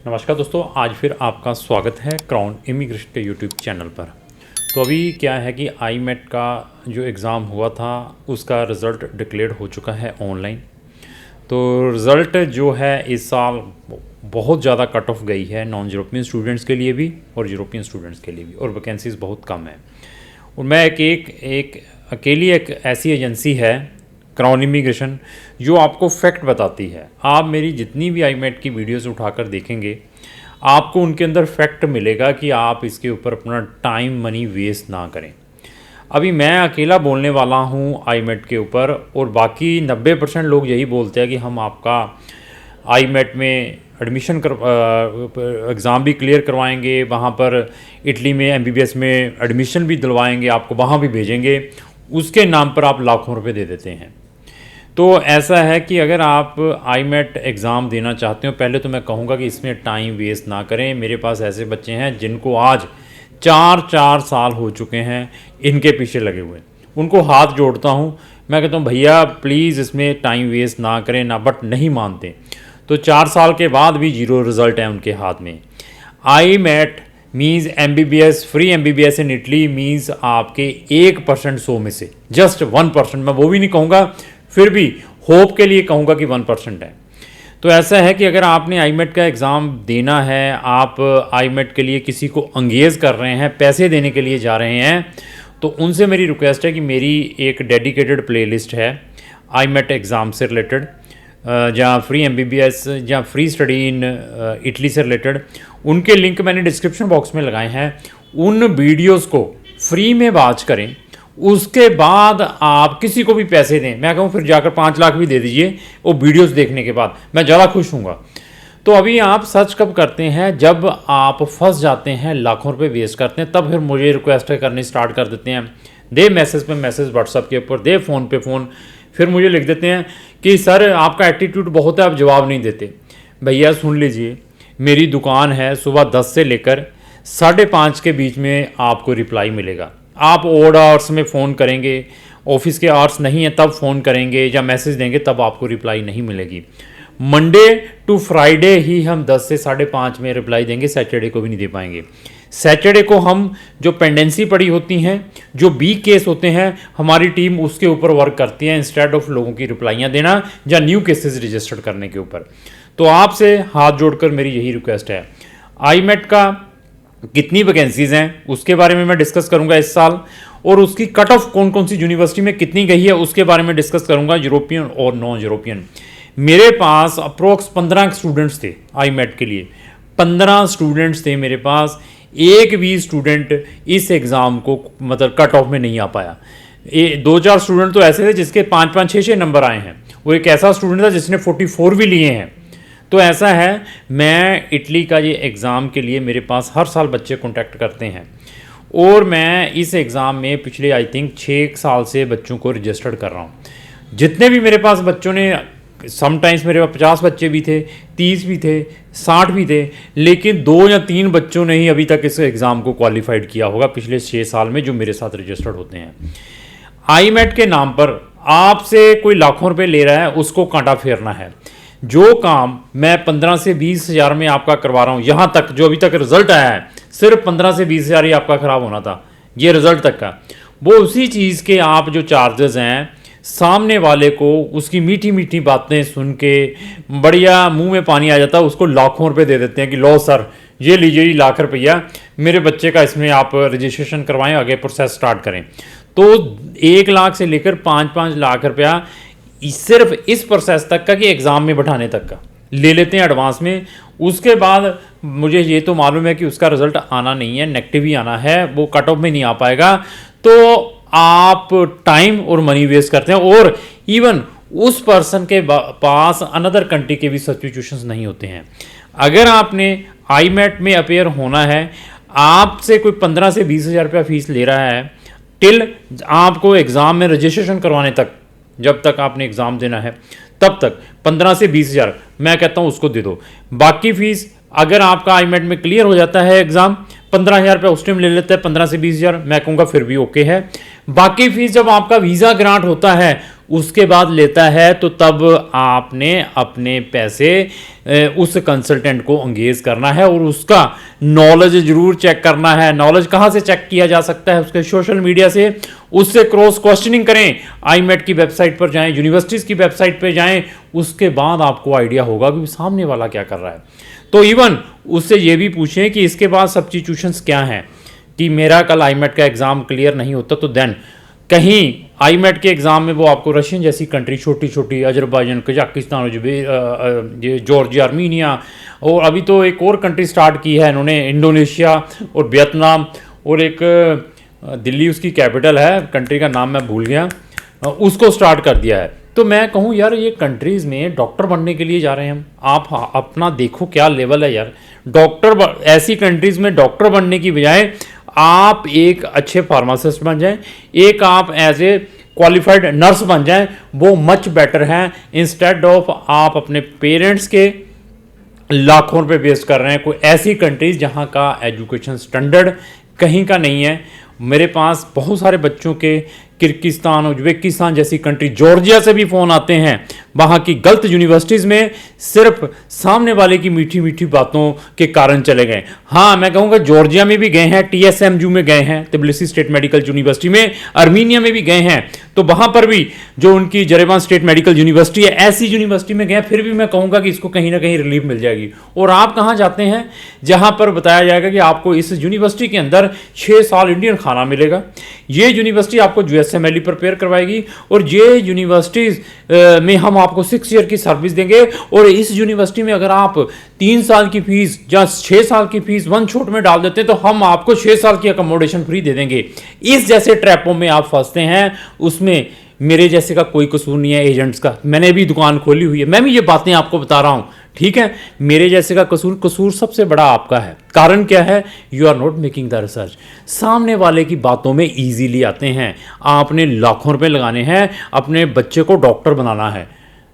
नमस्कार दोस्तों, आज फिर आपका स्वागत है क्राउन इमिग्रेशन के यूट्यूब चैनल पर। तो अभी क्या है कि आईमेट का जो एग्ज़ाम हुआ था उसका रिज़ल्ट डिक्लेयर हो चुका है ऑनलाइन। तो रिज़ल्ट जो है इस साल बहुत ज़्यादा कट ऑफ गई है नॉन यूरोपियन स्टूडेंट्स के लिए भी और यूरोपियन स्टूडेंट्स के लिए भी, और वैकेंसीज़ बहुत कम है। और मैं अकेली एक ऐसी एजेंसी है क्राउन इमिग्रेशन जो आपको फैक्ट बताती है। आप मेरी जितनी भी आईमेट की वीडियोस उठाकर देखेंगे आपको उनके अंदर फैक्ट मिलेगा कि आप इसके ऊपर अपना टाइम मनी वेस्ट ना करें। अभी मैं अकेला बोलने वाला हूँ आईमेट के ऊपर, और बाकी 90% लोग यही बोलते हैं कि हम आपका आईमेट में एडमिशन एग्ज़ाम भी क्लियर करवाएंगे, वहाँ पर इटली में एमबीबीएस में एडमिशन भी दिलवाएंगे, आपको वहाँ भी भेजेंगे। उसके नाम पर आप लाखों रुपए दे देते हैं। तो ऐसा है कि अगर आप आईमेट एग्ज़ाम देना चाहते हो, पहले तो मैं कहूँगा कि इसमें टाइम वेस्ट ना करें। मेरे पास ऐसे बच्चे हैं जिनको आज 4 साल हो चुके हैं इनके पीछे लगे हुए। उनको हाथ जोड़ता हूँ, मैं कहता हूँ भैया प्लीज़ इसमें टाइम वेस्ट ना करें ना, बट नहीं मानते। तो 4 साल के बाद भी जीरो रिज़ल्ट है उनके हाथ में। IMET means MBBS, free MBBS in Italy means आपके 1% 100 में से जस्ट 1%, मैं वो भी नहीं कहूँगा, फिर भी होप के लिए कहूँगा कि 1% है। तो ऐसा है कि अगर आपने आईमेट का एग्ज़ाम देना है, आप आईमेट के लिए किसी को एंगेज कर रहे हैं, पैसे देने के लिए जा रहे हैं, तो उनसे मेरी रिक्वेस्ट है कि मेरी एक डेडिकेटेड प्लेलिस्ट है आईमेट एग्ज़ाम से रिलेटेड, जहाँ फ्री एमबीबीएस या फ्री स्टडी इन इटली से रिलेटेड, उनके लिंक मैंने डिस्क्रिप्शन बॉक्स में लगाए हैं। उन वीडियोस को फ्री में वॉच करें, उसके बाद आप किसी को भी पैसे दें। मैं कहूँ फिर जाकर 5 लाख भी दे दीजिए वो वीडियोस देखने के बाद, मैं ज़्यादा खुश हूँगा। तो अभी आप सर्च कब करते हैं? जब आप फंस जाते हैं, लाखों रुपए वेस्ट करते हैं, तब फिर मुझे रिक्वेस्ट करनी स्टार्ट कर देते हैं। दे मैसेज पे मैसेज व्हाट्सअप के ऊपर, दे फ़ोन पे फ़ोन, फिर मुझे लिख देते हैं कि सर आपका एटीट्यूड बहुत है, आप जवाब नहीं देते। भैया सुन लीजिए, मेरी दुकान है, सुबह 10 से लेकर 5:30 के बीच में आपको रिप्लाई मिलेगा। आप ओड आवर्स में फ़ोन करेंगे, ऑफिस के आवर्स नहीं है तब फ़ोन करेंगे या मैसेज देंगे, तब आपको रिप्लाई नहीं मिलेगी। मंडे टू फ्राइडे ही हम 10 से 5:30 में रिप्लाई देंगे, सैटरडे को भी नहीं दे पाएंगे। सैटरडे को हम जो पेंडेंसी पड़ी होती हैं, जो बी केस होते हैं, हमारी टीम उसके ऊपर वर्क करती है इंस्टेड ऑफ लोगों की रिप्लाइयाँ देना या न्यू केसेस रजिस्टर्ड करने के ऊपर। तो आपसे हाथ जोड़कर मेरी यही रिक्वेस्ट है। आईमेट का कितनी वैकेंसीज़ हैं उसके बारे में मैं डिस्कस करूंगा इस साल, और उसकी कट ऑफ कौन कौन सी यूनिवर्सिटी में कितनी गई है उसके बारे में डिस्कस करूंगा, यूरोपियन और नॉन यूरोपियन। मेरे पास अप्रोक्स 15 स्टूडेंट्स थे आईमेट के लिए, 15 स्टूडेंट्स थे मेरे पास। एक भी स्टूडेंट इस एग्ज़ाम को मतलब कट ऑफ में नहीं आ पाया। 2-4 स्टूडेंट तो ऐसे थे जिसके 5-5, 6-6 नंबर आए हैं। वो एक ऐसा स्टूडेंट था जिसने 44 भी लिए हैं। तो ऐसा है, मैं इटली का ये एग्ज़ाम के लिए मेरे पास हर साल बच्चे कांटेक्ट करते हैं, और मैं इस एग्ज़ाम में पिछले आई थिंक 6 साल से बच्चों को रजिस्टर्ड कर रहा हूँ। जितने भी मेरे पास बच्चों ने, समटाइम्स मेरे पास 50 बच्चे भी थे, 30 भी थे, 60 भी थे, लेकिन 2 या 3 बच्चों ने ही अभी तक इस एग्ज़ाम को क्वालिफाइड किया होगा पिछले 6 साल में, जो मेरे साथ रजिस्टर्ड होते हैं। आईमेट के नाम पर आपसे कोई लाखों रुपये ले रहा है, उसको कांटा फेरना है। जो काम मैं 15 से 20 हज़ार में आपका करवा रहा हूँ, यहाँ तक जो अभी तक रिजल्ट आया है, सिर्फ 15 से 20 हज़ार ही आपका ख़राब होना था, ये रिजल्ट तक का। वो उसी चीज़ के आप जो चार्जेस हैं, सामने वाले को उसकी मीठी मीठी बातें सुन के बढ़िया मुंह में पानी आ जाता है, उसको लाखों रुपए दे देते हैं कि लो सर ये लीजिए, ये लाख रुपया मेरे बच्चे का, इसमें आप रजिस्ट्रेशन करवाएं, आगे प्रोसेस स्टार्ट करें। तो 1 लाख से लेकर 5-5 लाख रुपया सिर्फ इस प्रोसेस तक का कि एग्ज़ाम में बैठाने तक का ले लेते हैं एडवांस में। उसके बाद मुझे ये तो मालूम है कि उसका रिज़ल्ट आना नहीं है, नेगेटिव ही आना है, वो कट ऑफ में नहीं आ पाएगा। तो आप टाइम और मनी वेस्ट करते हैं, और इवन उस पर्सन के पास अनदर कंट्री के भी सब्स्टिट्यूशंस नहीं होते हैं। अगर आपने आईमेट में अपेयर होना है, आपसे कोई 15 से 20 हज़ार रुपया फीस ले रहा है, टिल आपको एग्ज़ाम में रजिस्ट्रेशन करवाने तक, जब तक आपने एग्ज़ाम देना है तब तक 15 से 20 हज़ार मैं कहता हूँ उसको दे दो। बाकी फीस अगर आपका आईमेट में क्लियर हो जाता है एग्ज़ाम, 15,000 रुपये उस टाइम ले लेते हैं, 15 से 20 हज़ार मैं कहूँगा फिर भी ओके है। बाकी फीस जब आपका वीज़ा ग्रांट होता है उसके बाद लेता है तो तब आपने अपने पैसे उस कंसल्टेंट को एंगेज करना है और उसका नॉलेज जरूर चेक करना है। नॉलेज कहाँ से चेक किया जा सकता है? उसके सोशल मीडिया से, उससे क्रॉस क्वेश्चनिंग करें, आईमेट की वेबसाइट पर जाएं, यूनिवर्सिटीज़ की वेबसाइट पर जाएं, उसके बाद आपको आइडिया होगा कि सामने वाला क्या कर रहा है। तो इवन उससे ये भी पूछें कि इसके बाद सब्स्टिट्यूशंस क्या हैं, कि मेरा कल आईमेट का एग्ज़ाम क्लियर नहीं होता तो देन कहीं आईमेट के एग्ज़ाम में वो आपको रशियन जैसी कंट्री, छोटी छोटी, अजरबैजान, कजाकिस्तान, ये जॉर्जिया, आर्मीनिया, और अभी तो एक और कंट्री स्टार्ट की है इन्होंने, इंडोनेशिया और वियतनाम, और एक दिल्ली उसकी कैपिटल है, कंट्री का नाम मैं भूल गया, उसको स्टार्ट कर दिया है। तो मैं कहूँ यार ये कंट्रीज़ में डॉक्टर बनने के लिए जा रहे हैं हम, आप अपना देखो क्या लेवल है यार। ऐसी कंट्रीज़ में डॉक्टर बनने की बजाय आप एक अच्छे फार्मासिस्ट बन जाएं, एक आप एज ए क्वालिफाइड नर्स बन जाएं, वो मच बेटर है इंस्टेड ऑफ आप अपने पेरेंट्स के लाखों रुपए वेस्ट कर रहे हैं। कोई ऐसी कंट्रीज जहां का एजुकेशन स्टैंडर्ड कहीं का नहीं है। मेरे पास बहुत सारे बच्चों के किर्गिस्तान, उज्बेकिस्तान जैसी कंट्री, जॉर्जिया से भी फ़ोन आते हैं, वहाँ की गलत यूनिवर्सिटीज़ में सिर्फ सामने वाले की मीठी मीठी बातों के कारण चले गए। हाँ, मैं कहूँगा जॉर्जिया में भी गए हैं, TSMU में गए हैं, तिबिलिसी स्टेट मेडिकल यूनिवर्सिटी में, आर्मीनिया में भी गए हैं, तो वहाँ पर भी जो उनकी जेरेवान स्टेट मेडिकल यूनिवर्सिटी है, ऐसी यूनिवर्सिटी में गए, फिर भी मैं कहूँगा कि इसको कहीं ना कहीं रिलीफ मिल जाएगी। और आप कहाँ जाते हैं जहाँ पर बताया जाएगा कि आपको इस यूनिवर्सिटी के अंदर 6 साल इंडियन खाना मिलेगा, ये यूनिवर्सिटी आपको USMLE प्रिपेयर करवाएगी, और ये यूनिवर्सिटीज़ में हम आपको 6 ईयर की सर्विस देंगे, और इस यूनिवर्सिटी में अगर आप 3 साल की फीस या 6 साल की फीस वन छूट में डाल देते हैं तो हम आपको 6 साल की अकोमोडेशन फ्री दे देंगे। इस जैसे ट्रैपों में आप फंसते हैं, उसमें मेरे जैसे का कोई कसूर नहीं है एजेंट्स का। मैंने भी दुकान खोली हुई है, मैं भी ये बातें आपको बता रहा हूँ, ठीक है। मेरे जैसे का कसूर सबसे बड़ा आपका है। कारण क्या है? You are not making the research. सामने वाले की बातों में इजीली आते हैं। आपने लाखों रुपए लगाने हैं, अपने बच्चे को डॉक्टर बनाना है।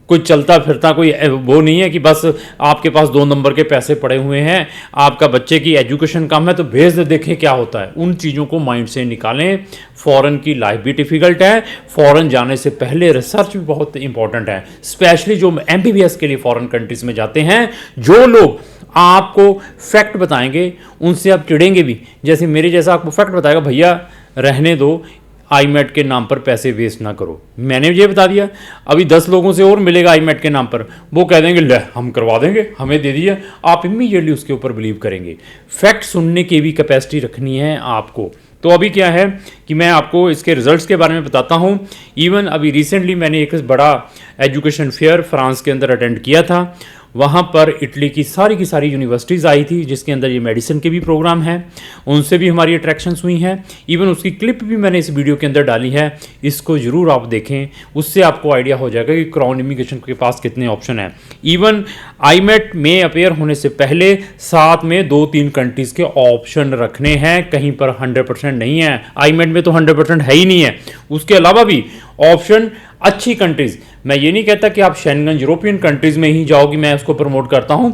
कोई चलता फिरता कोई वो नहीं है कि बस आपके पास 2 नंबर के पैसे पड़े हुए हैं, आपका बच्चे की एजुकेशन कम है तो भेज दे, देखें क्या होता है। उन चीज़ों को माइंड से निकालें। फ़ॉरेन की लाइफ भी डिफ़िकल्ट है, फ़ॉरेन जाने से पहले रिसर्च भी बहुत इंपॉर्टेंट है। स्पेशली जो MBBS के लिए फ़ॉरेन कंट्रीज़ में जाते हैं, जो लोग आपको फैक्ट बताएंगे उनसे आप चिढ़ेंगे भी। जैसे मेरे जैसा आपको फैक्ट बताएगा, भैया रहने दो, आईमेट के नाम पर पैसे वेस्ट ना करो। मैंने ये बता दिया, अभी 10 लोगों से और मिलेगा आईमेट के नाम पर, वो कह देंगे ले हम करवा देंगे, हमें दे दिया। आप इमीडिएटली उसके ऊपर बिलीव करेंगे। फैक्ट सुनने की भी कैपेसिटी रखनी है आपको। तो अभी क्या है कि मैं आपको इसके रिजल्ट्स के बारे में बताता हूँ। इवन अभी रिसेंटली मैंने एक बड़ा एजुकेशन फेयर फ्रांस के अंदर अटेंड किया था। वहाँ पर इटली की सारी यूनिवर्सिटीज़ आई थी, जिसके अंदर ये मेडिसिन के भी प्रोग्राम हैं, उनसे भी हमारी अट्रैक्शंस हुई हैं। इवन उसकी क्लिप भी मैंने इस वीडियो के अंदर डाली है, इसको ज़रूर आप देखें, उससे आपको आइडिया हो जाएगा कि क्राउन इमिग्रेशन के पास कितने ऑप्शन हैं। इवन आईमेट में अपेयर होने से पहले साथ में 2-3 कंट्रीज़ के ऑप्शन रखने हैं, कहीं पर 100% नहीं है। आईमेट में तो 100% है ही नहीं है, उसके अलावा भी ऑप्शन अच्छी कंट्रीज़। मैं ये नहीं कहता कि आप शेंगन यूरोपियन कंट्रीज़ में ही जाओ, कि मैं उसको प्रमोट करता हूँ।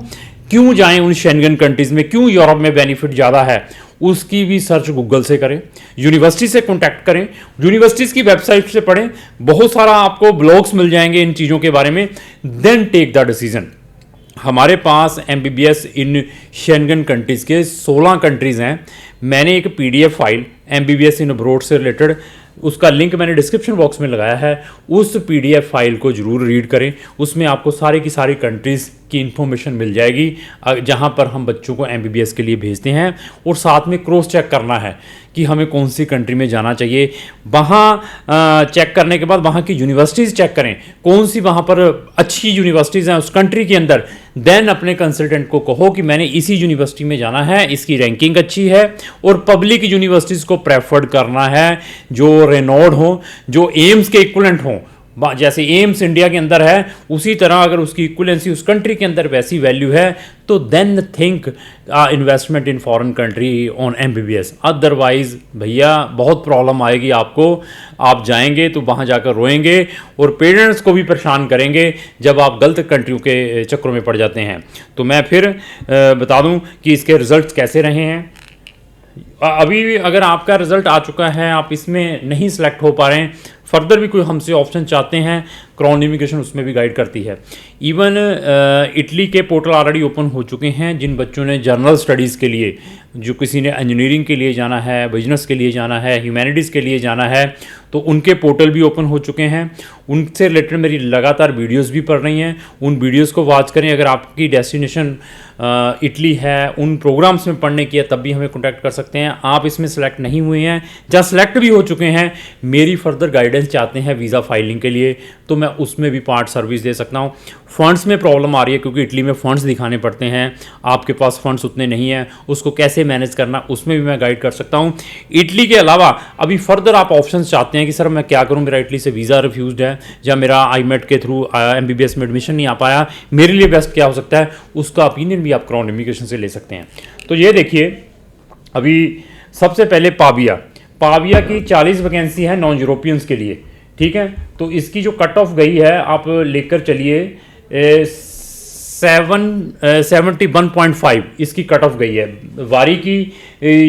क्यों जाएं उन शेंगन कंट्रीज़ में, क्यों यूरोप में बेनिफिट ज़्यादा है, उसकी भी सर्च गूगल से करें, यूनिवर्सिटी से कॉन्टैक्ट करें, यूनिवर्सिटीज़ की वेबसाइट से पढ़ें, बहुत सारा आपको ब्लॉग्स मिल जाएंगे इन चीज़ों के बारे में। Then take the decision. हमारे पास MBBS इन शेंगन कंट्रीज़ के 16 कंट्रीज़ हैं। मैंने एक PDF file MBBS in abroad से रिलेटेड, उसका लिंक मैंने डिस्क्रिप्शन बॉक्स में लगाया है, उस PDF फाइल को ज़रूर रीड करें। उसमें आपको सारी की सारी कंट्रीज़ की इन्फॉर्मेशन मिल जाएगी जहां पर हम बच्चों को MBBS के लिए भेजते हैं। और साथ में क्रॉस चेक करना है कि हमें कौन सी कंट्री में जाना चाहिए। वहाँ चेक करने के बाद वहाँ की यूनिवर्सिटीज़ चेक करें, कौन सी वहाँ पर अच्छी यूनिवर्सिटीज़ हैं उस कंट्री के अंदर। देन अपने कंसल्टेंट को कहो कि मैंने इसी यूनिवर्सिटी में जाना है, इसकी रैंकिंग अच्छी है, और पब्लिक यूनिवर्सिटीज़ को प्रेफर्ड करना है जो रेनोड हो, जो एम्स के इक्वलेंट हों। जैसे एम्स इंडिया के अंदर है, उसी तरह अगर उसकी इक्वलेंसी उस कंट्री के अंदर वैसी वैल्यू है, तो then think investment in foreign country on MBBS। Otherwise भैया बहुत प्रॉब्लम आएगी आपको। आप जाएंगे तो वहाँ जाकर रोएंगे और पेरेंट्स को भी परेशान करेंगे जब आप गलत कंट्रियों के चक्करों में पड़ जाते हैं। तो मैं फिर बता दूं कि इसके रिजल्ट्स कैसे रहे हैं। अभी अगर आपका रिजल्ट आ चुका है, आप इसमें नहीं सिलेक्ट हो पा रहे हैं, फर्दर भी कोई हमसे ऑप्शन चाहते हैं, क्राउन इमिग्रेशन उसमें भी गाइड करती है। इवन इटली के पोर्टल ऑलरेडी ओपन हो चुके हैं। जिन बच्चों ने जनरल स्टडीज़ के लिए, जो किसी ने इंजीनियरिंग के लिए जाना है, बिजनेस के लिए जाना है, ह्यूमैनिटीज़ के लिए जाना है, तो उनके पोर्टल भी ओपन हो चुके हैं। उनसे रिलेटेड मेरी लगातार वीडियोस भी पड़ रही हैं, उन वीडियोस को वॉच करें। अगर आपकी डेस्टिनेशन इटली है, उन प्रोग्राम्स में पढ़ने की है, तब भी हमें कॉन्टैक्ट कर सकते हैं। आप इसमें सेलेक्ट नहीं हुए हैं, जहाँ सेलेक्ट भी हो चुके हैं, मेरी फर्दर गाइडेंस चाहते हैं वीज़ा फाइलिंग के लिए, तो मैं उसमें भी पार्ट सर्विस दे सकता हूँ। फ़ंड्स में प्रॉब्लम आ रही है क्योंकि इटली में फ़ंड्स दिखाने पड़ते हैं, आपके पास फ़ंड्स उतने नहीं हैं, उसको कैसे मैनेज करना, उसमें भी मैं गाइड कर सकता हूँ। इटली के अलावा अभी फर्दर आप ऑप्शंस चाहते हैं कि सर मैं क्या करूँ, मेरा इटली से वीज़ा रिफ्यूज़ड है, या मेरा IMET के थ्रू MBBS में एडमिशन नहीं आ पाया, मेरे लिए बेस्ट क्या हो सकता है, उसका ओपिनियन भी आप क्राउन इमिग्रेशन से ले सकते हैं। तो ये देखिए, अभी सबसे पहले पाविया की 40 वैकेंसी है नॉन यूरोपियंस के लिए, ठीक है। तो इसकी जो कट ऑफ गई है, आप लेकर चलिए 71.5 इसकी कट ऑफ गई है। वारी की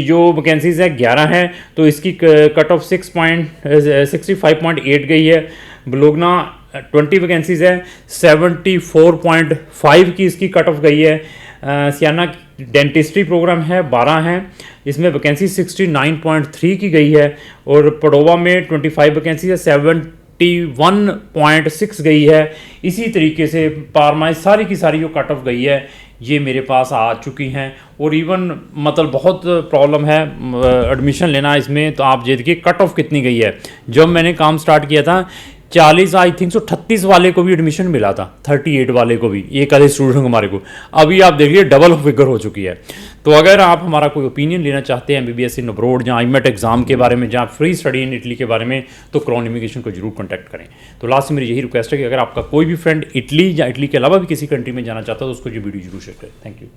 जो वैकेंसीज है 11 हैं, तो इसकी कट ऑफ 65.8 गई है। ब्लोगना 20 वैकेंसीज है, 74.5 की इसकी कट ऑफ गई है। सियाना डेंटिस्ट्री प्रोग्राम है 12 हैं, इसमें वैकेंसी 69.3 की गई है। और पडोवा में 25 वैकेंसी है, 71.6 गई है। इसी तरीके से पारमाई सारी की सारी जो कट ऑफ गई है, ये मेरे पास आ चुकी हैं। और इवन मतलब बहुत प्रॉब्लम है एडमिशन लेना इसमें। तो आप ये देखिए कट ऑफ कितनी गई है। जब मैंने काम स्टार्ट किया था 40 आई थिंक 38 वाले को भी एडमिशन मिला था, 38 वाले को भी, एक आधे स्टूडेंट हमारे को। अभी आप देखिए डबल फिगर हो चुकी है। तो अगर आप हमारा कोई ओपिनियन लेना चाहते हैं MBBS इन अब्रॉड, जहाँ IMET एग्जाम के बारे में, जहाँ फ्री स्टडी इन इटली के बारे में, तो क्राउन इमिग्रेशन को जरूर कॉन्टैक्ट करें। तो लास्ट में मेरी यही रिक्वेस्ट है कि अगर आपका कोई भी फ्रेंड इटली या इटली के अलावा भी किसी कंट्री में जाना चाहता है, तो उसको ये वीडियो जरूर शेयर करें। Thank you.